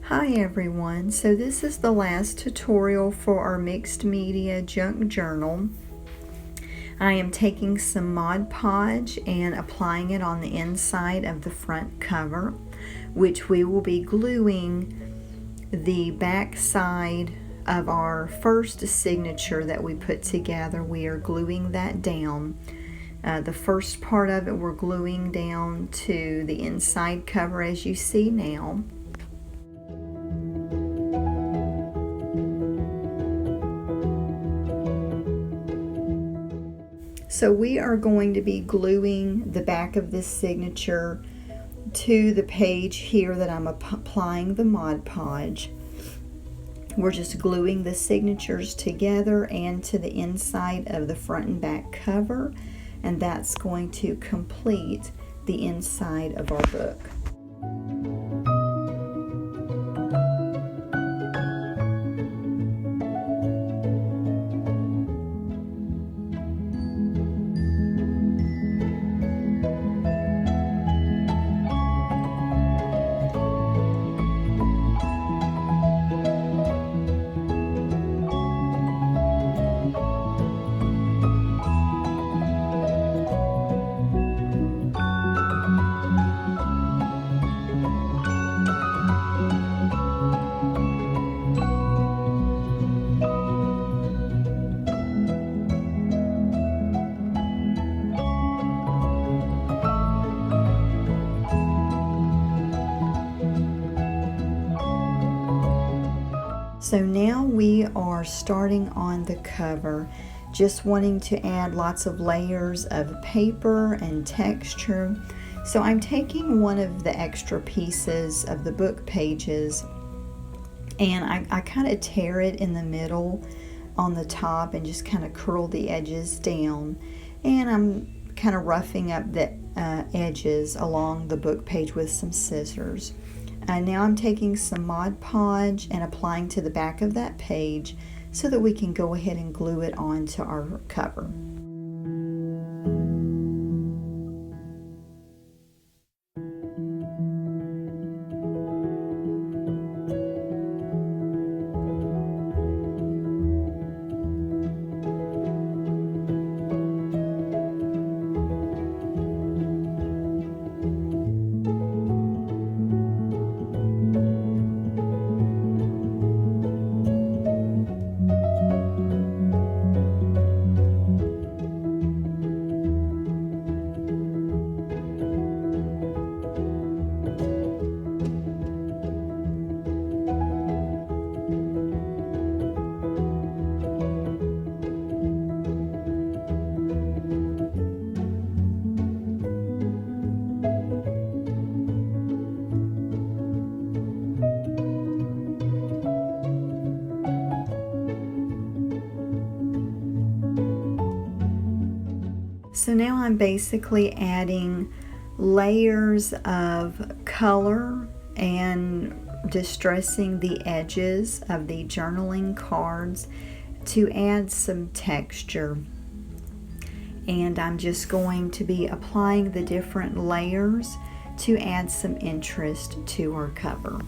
Hi everyone, so this is the last tutorial for our mixed media junk journal. I am taking some Mod Podge and applying it on the inside of the front cover, which we will be gluing the back side of our first signature that we put together. We are gluing that down. The first part of it we're gluing down to the inside cover as you see now. So we are going to be gluing the back of this signature to the page here that I'm applying the Mod Podge. We're just gluing the signatures together and to the inside of the front and back cover, and that's going to complete the inside of our book. So now we are starting on the cover, just wanting to add lots of layers of paper and texture. So I'm taking one of the extra pieces of the book pages and I kind of tear it in the middle on the top and just kind of curl the edges down. And I'm kind of roughing up the edges along the book page with some scissors. Now I'm taking some Mod Podge and applying to the back of that page so that we can go ahead and glue it onto our cover. So now I'm basically adding layers of color and distressing the edges of the journaling cards to add some texture. And I'm just going to be applying the different layers to add some interest to our cover.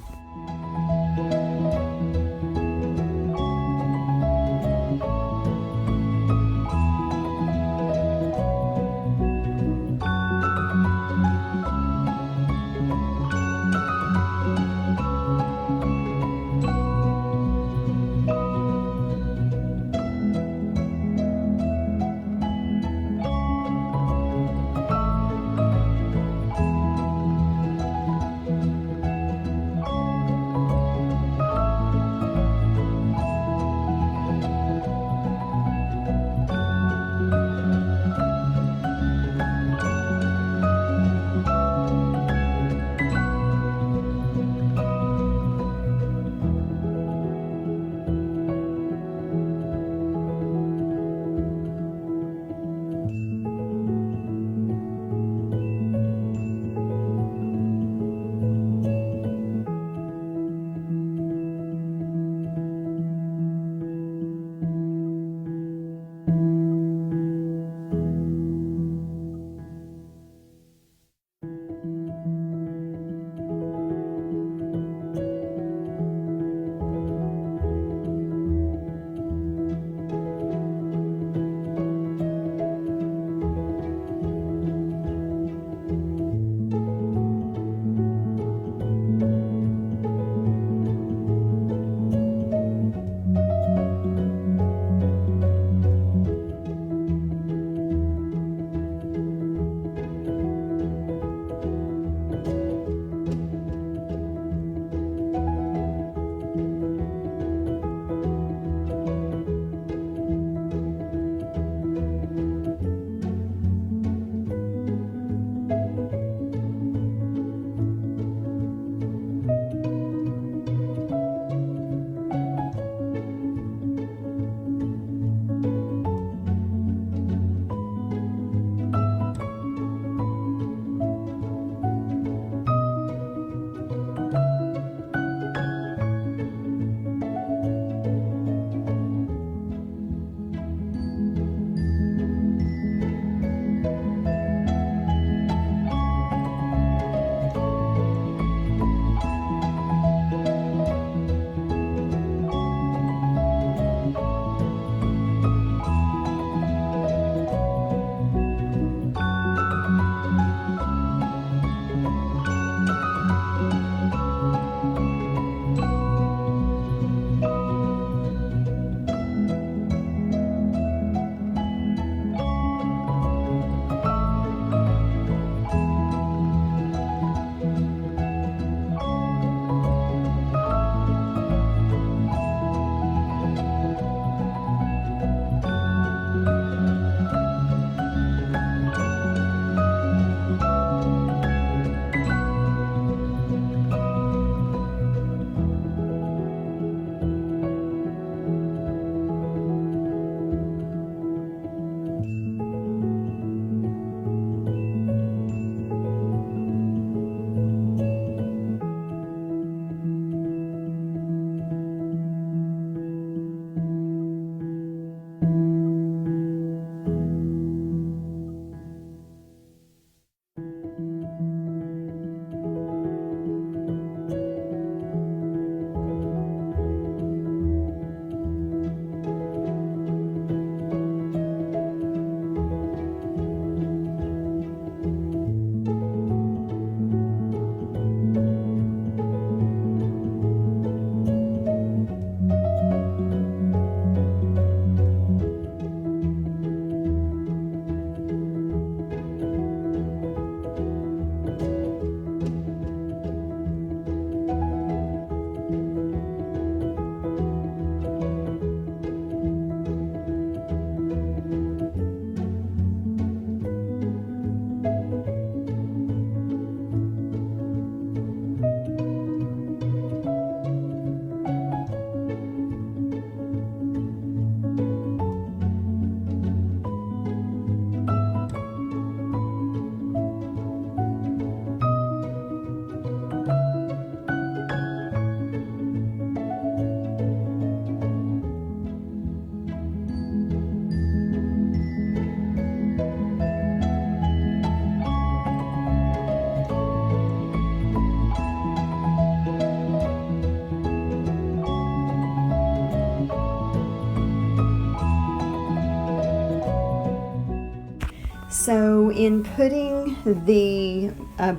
So in putting the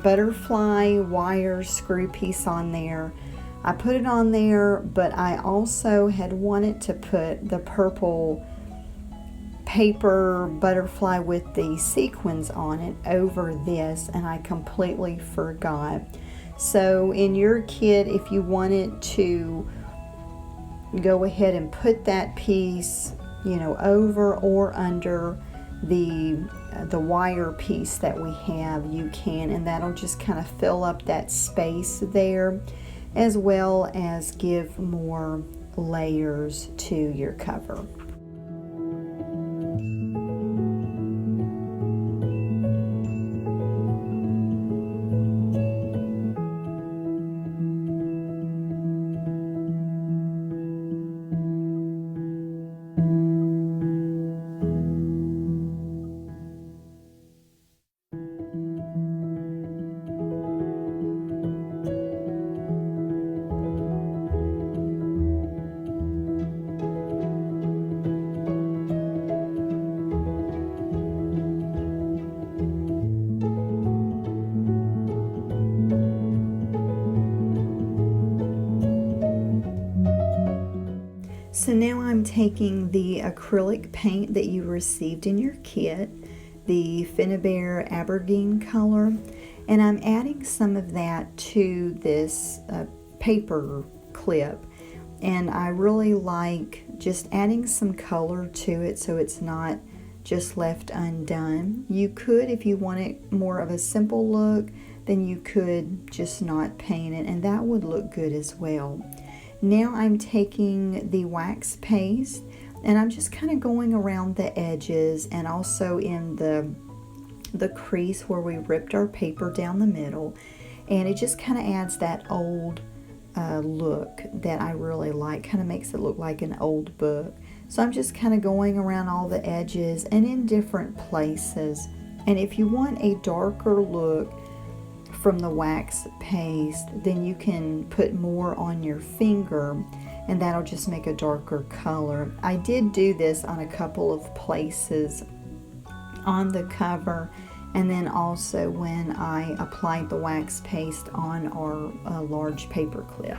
butterfly wire screw piece on there, I put it on there, but I also had wanted to put the purple paper butterfly with the sequins on it over this, and I completely forgot. So in your kit, if you wanted to go ahead and put that piece, over or under the wire piece that we have, you can, and that'll just kind of fill up that space there, as well as give more layers to your cover. So now I'm taking the acrylic paint that you received in your kit, the Finnabair Aberdeen color, and I'm adding some of that to this paper clip. And I really like just adding some color to it so it's not just left undone. You could, if you wanted more of a simple look, then you could just not paint it, and that would look good as well. Now I'm taking the wax paste and I'm just kind of going around the edges and also in the crease where we ripped our paper down the middle, and it just kind of adds that old look that I really like. Kind of makes it look like an old book. So I'm just kind of going around all the edges and in different places. And if you want a darker look from the wax paste, then you can put more on your finger and that'll just make a darker color. I did do this on a couple of places on the cover, and then also when I applied the wax paste on our large paper clip.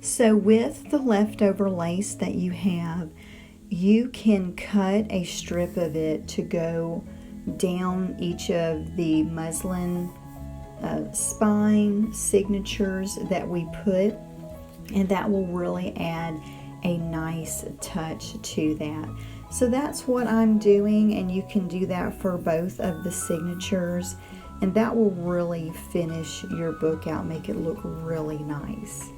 So with the leftover lace that you have, you can cut a strip of it to go down each of the muslin spine signatures that we put, and that will really add a nice touch to that. So that's what I'm doing, and you can do that for both of the signatures, and that will really finish your book out, make it look really nice.